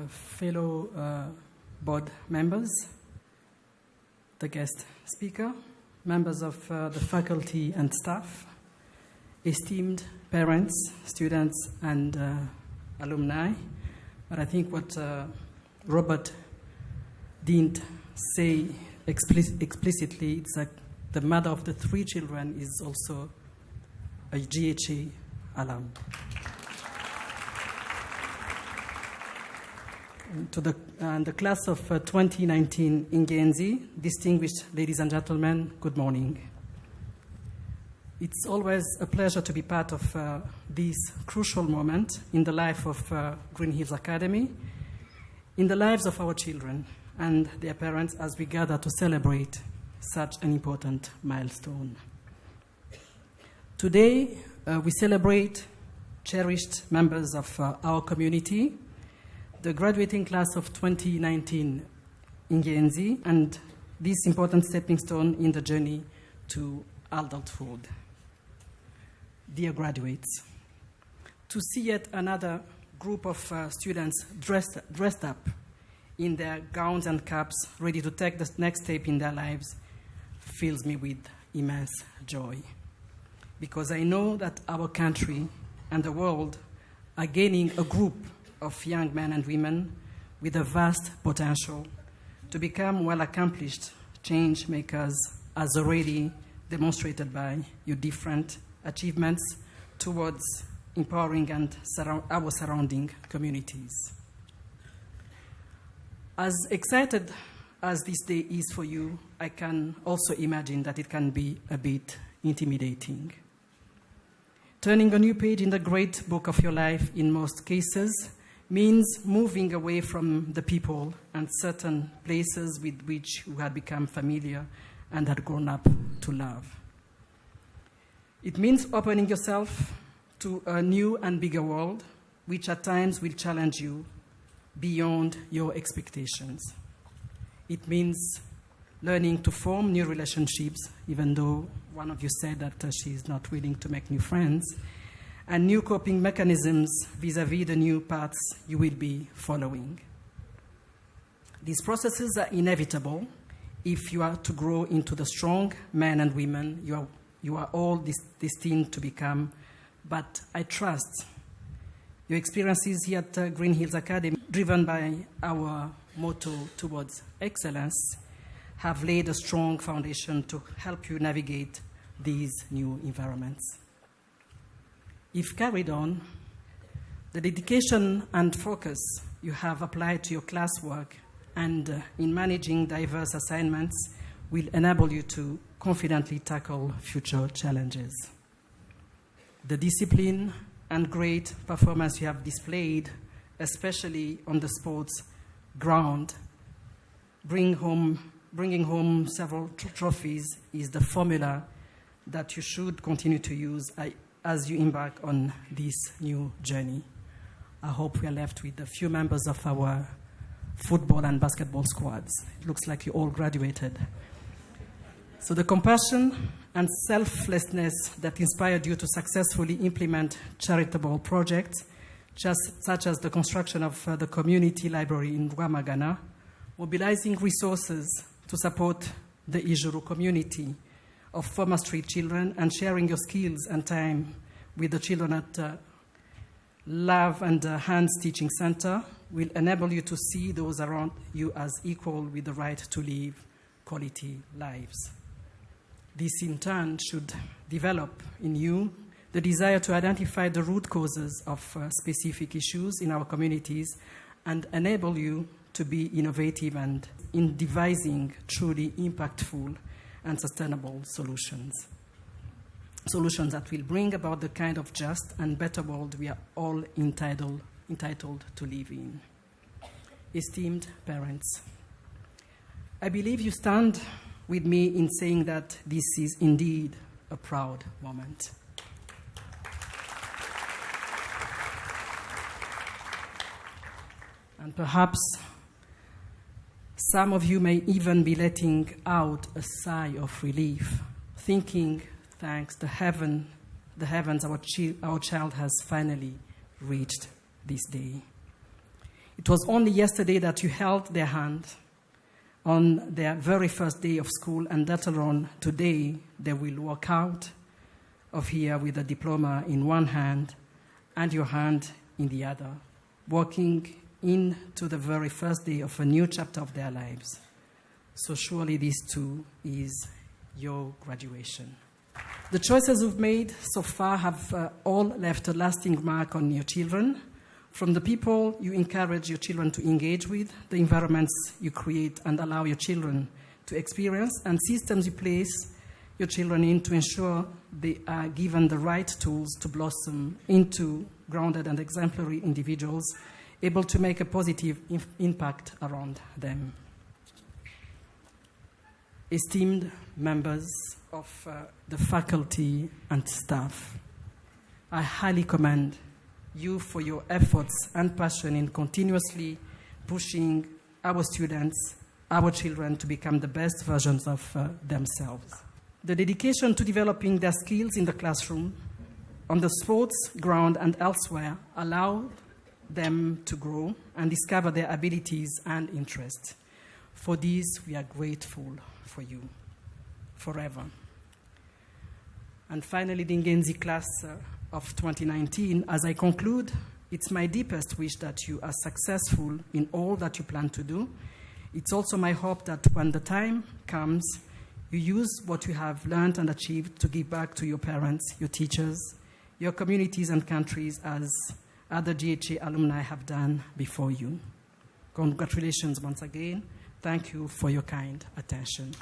fellow board members, the guest speaker, members of the faculty and staff, esteemed parents, students, and alumni. But I think what Robert didn't say explicitly, it's like the mother of the 3 children is also a GHA alum. To the class of 2019 in Genzi, distinguished ladies and gentlemen, good morning. It's always a pleasure to be part of this crucial moment in the life of Green Hills Academy, in the lives of our children and their parents as we gather to celebrate such an important milestone. Today, we celebrate cherished members of our community, the graduating class of 2019 in Genzi, and this important stepping stone in the journey to adulthood. Dear graduates, to see yet another group of students dressed up in their gowns and caps, ready to take the next step in their lives, fills me with immense joy. Because I know that our country and the world are gaining a group of young men and women with a vast potential to become well-accomplished change makers, as already demonstrated by your different achievements towards empowering and our surrounding communities. As excited as this day is for you, I can also imagine that it can be a bit intimidating. Turning a new page in the great book of your life in most cases means moving away from the people and certain places with which you had become familiar and had grown up to love. It means opening yourself to a new and bigger world, which at times will challenge you beyond your expectations. It means learning to form new relationships, even though one of you said that she is not willing to make new friends, and new coping mechanisms vis-à-vis the new paths you will be following. These processes are inevitable if you are to grow into the strong men and women you are all destined to become, but I trust your experiences here at Green Hills Academy, driven by our motto towards excellence, have laid a strong foundation to help you navigate these new environments. If carried on, the dedication and focus you have applied to your classwork and in managing diverse assignments will enable you to confidently tackle future challenges. The discipline and great performance you have displayed, especially on the sports ground, bringing home several trophies, is the formula that you should continue to use as you embark on this new journey. I hope we are left with a few members of our football and basketball squads. It looks like you all graduated. So the compassion and selflessness that inspired you to successfully implement charitable projects, such as the construction of the community library in Rwamagana, mobilizing resources to support the Ijuru community of former street children, and sharing your skills and time with the children at Love and Hands Teaching Center will enable you to see those around you as equal with the right to live quality lives. This, in turn, should develop in you the desire to identify the root causes of specific issues in our communities and enable you to be innovative and in devising truly impactful and sustainable solutions. Solutions that will bring about the kind of just and better world we are all entitled to live in. Esteemed parents, I believe you stand with me in saying that this is indeed a proud moment. And perhaps some of you may even be letting out a sigh of relief, thinking, thanks the heavens, our child has finally reached this day. It was only yesterday that you held their hand on their very first day of school, and that alone today they will walk out of here with a diploma in one hand and your hand in the other, walking into the very first day of a new chapter of their lives. So surely this too is your graduation. The choices we've made so far have all left a lasting mark on your children, from the people you encourage your children to engage with, the environments you create and allow your children to experience, and systems you place your children in to ensure they are given the right tools to blossom into grounded and exemplary individuals, able to make a positive impact around them. Esteemed members of the faculty and staff, I highly commend you for your efforts and passion in continuously pushing our students, our children, to become the best versions of themselves. The dedication to developing their skills in the classroom, on the sports ground and elsewhere allowed them to grow and discover their abilities and interests. For this, we are grateful for you forever. And finally, the Ngenzi class of 2019, as I conclude, it's my deepest wish that you are successful in all that you plan to do. It's also my hope that when the time comes, you use what you have learned and achieved to give back to your parents, your teachers, your communities and countries, as other GHA alumni have done before you. Congratulations once again. Thank you for your kind attention.